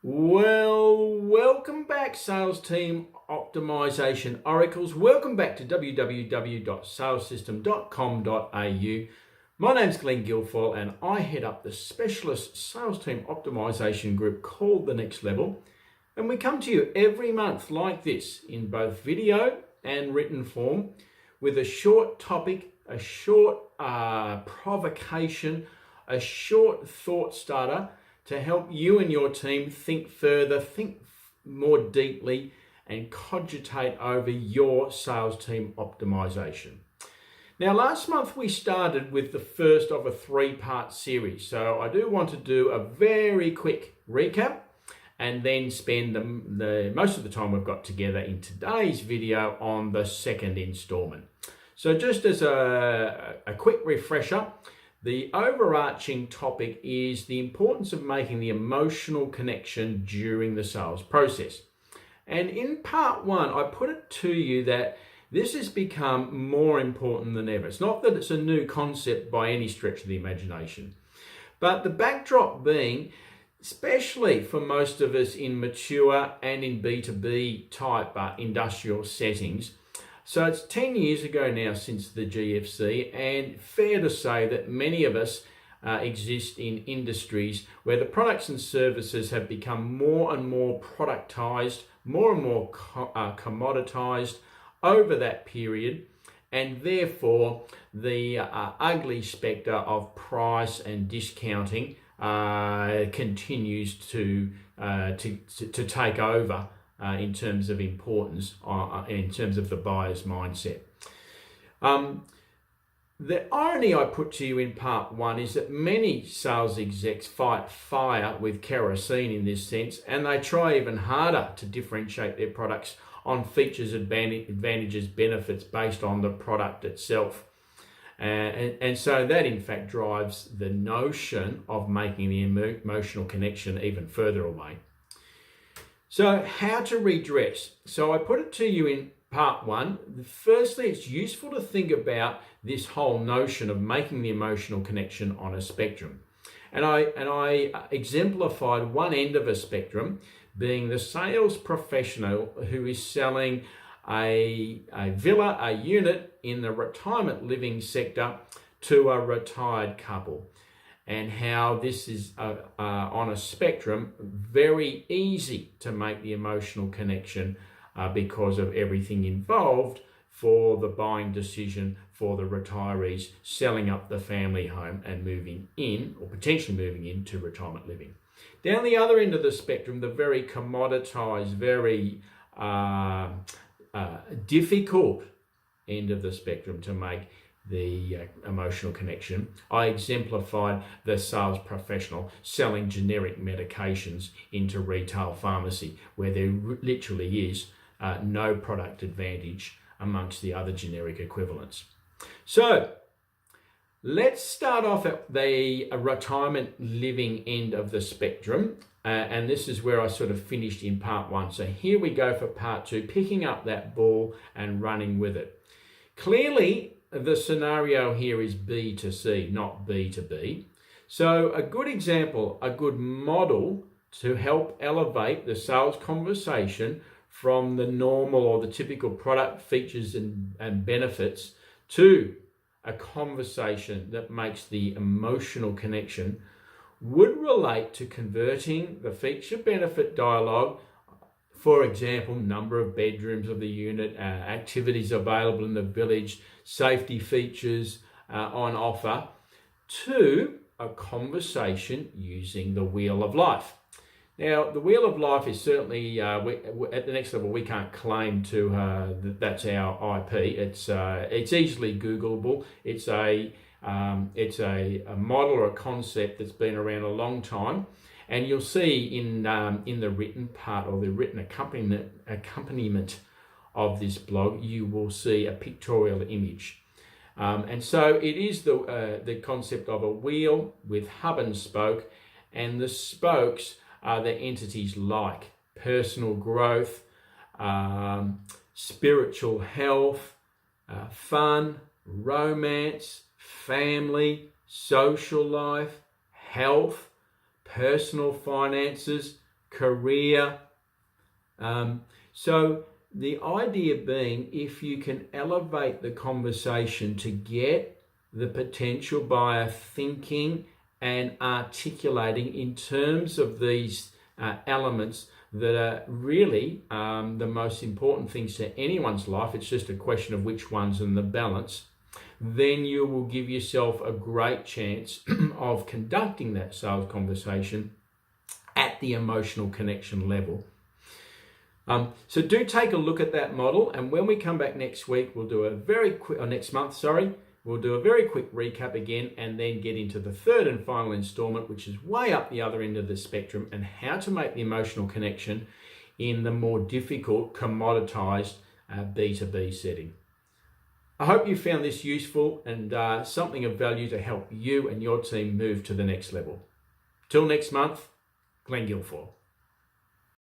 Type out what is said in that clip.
Well, welcome back, Sales Team Optimization Oracles. Welcome back to www.salessystem.com.au. My name's Glenn Guilfoyle and I head up the specialist Sales Team Optimization group called The Next Level. And we come to you every month like this in both video and written form with a short topic, a short provocation, a short thought starter to help you and your team think further, think more deeply, and cogitate over your sales team optimization. Now, last month we started with the first of a three-part series, so I do want to do a very quick recap and then spend the most of the time we've got together in today's video on the second installment. So just as a quick refresher, the overarching topic is the importance of making the emotional connection during the sales process. And in part one, I put it to you that this has become more important than ever. It's not that it's a new concept by any stretch of the imagination, but the backdrop being, especially for most of us in mature and in B2B type industrial settings. So it's 10 years ago now since the GFC, and fair to say that many of us exist in industries where the products and services have become more and more productized, more and more commoditized over that period, and therefore the ugly spectre of price and discounting continues to take over in terms of importance, in terms of the buyer's mindset. The irony I put to you in part one is that many sales execs fight fire with kerosene in this sense, and they try even harder to differentiate their products on features, advantages, benefits based on the product itself. And so that in fact drives the notion of making the emotional connection even further away. So how to redress? So I put it to you in part one. Firstly, it's useful to think about this whole notion of making the emotional connection on a spectrum. And I exemplified one end of a spectrum being the sales professional who is selling a villa, a unit in the retirement living sector to a retired couple. And how this is on a spectrum very easy to make the emotional connection because of everything involved for the buying decision for the retirees selling up the family home and moving in, or potentially moving into retirement living. Down the other end of the spectrum, the very commoditized, very difficult end of the spectrum to make the emotional connection, I exemplified the sales professional selling generic medications into retail pharmacy, where there literally is no product advantage amongst the other generic equivalents. So let's start off at the retirement living end of the spectrum, and this is where I sort of finished in part one. So here we go for part two, picking up that ball and running with it. Clearly, the scenario here is B to C, not B to B. So a good example, a good model to help elevate the sales conversation from the normal or the typical product features and benefits to a conversation that makes the emotional connection would relate to converting the feature benefit dialogue, for example, number of bedrooms of the unit, activities available in the village, safety features on offer, to a conversation using the Wheel of Life. Now, the Wheel of Life is certainly, at the next level, we can't claim to that's our IP. It's easily Googleable. It's a model or a concept that's been around a long time. And you'll see in the written part or the written accompaniment of this blog, you will see a pictorial image. And so it is the concept of a wheel with hub and spoke, and the spokes are the entities like personal growth, spiritual health, fun, romance, family, social life, health, personal finances, career. So the idea being, if you can elevate the conversation to get the potential buyer thinking and articulating in terms of these elements that are really the most important things to anyone's life, it's just a question of which ones and the balance, then you will give yourself a great chance of conducting that sales conversation at the emotional connection level. So do take a look at that model, and when we come back next week, we'll do a very quick, or next month, sorry, we'll do a very quick recap again, and then get into the third and final installment, which is way up the other end of the spectrum, and how to make the emotional connection in the more difficult, commoditized B2B setting. I hope you found this useful and something of value to help you and your team move to the next level. Till next month, Glenn Guilford.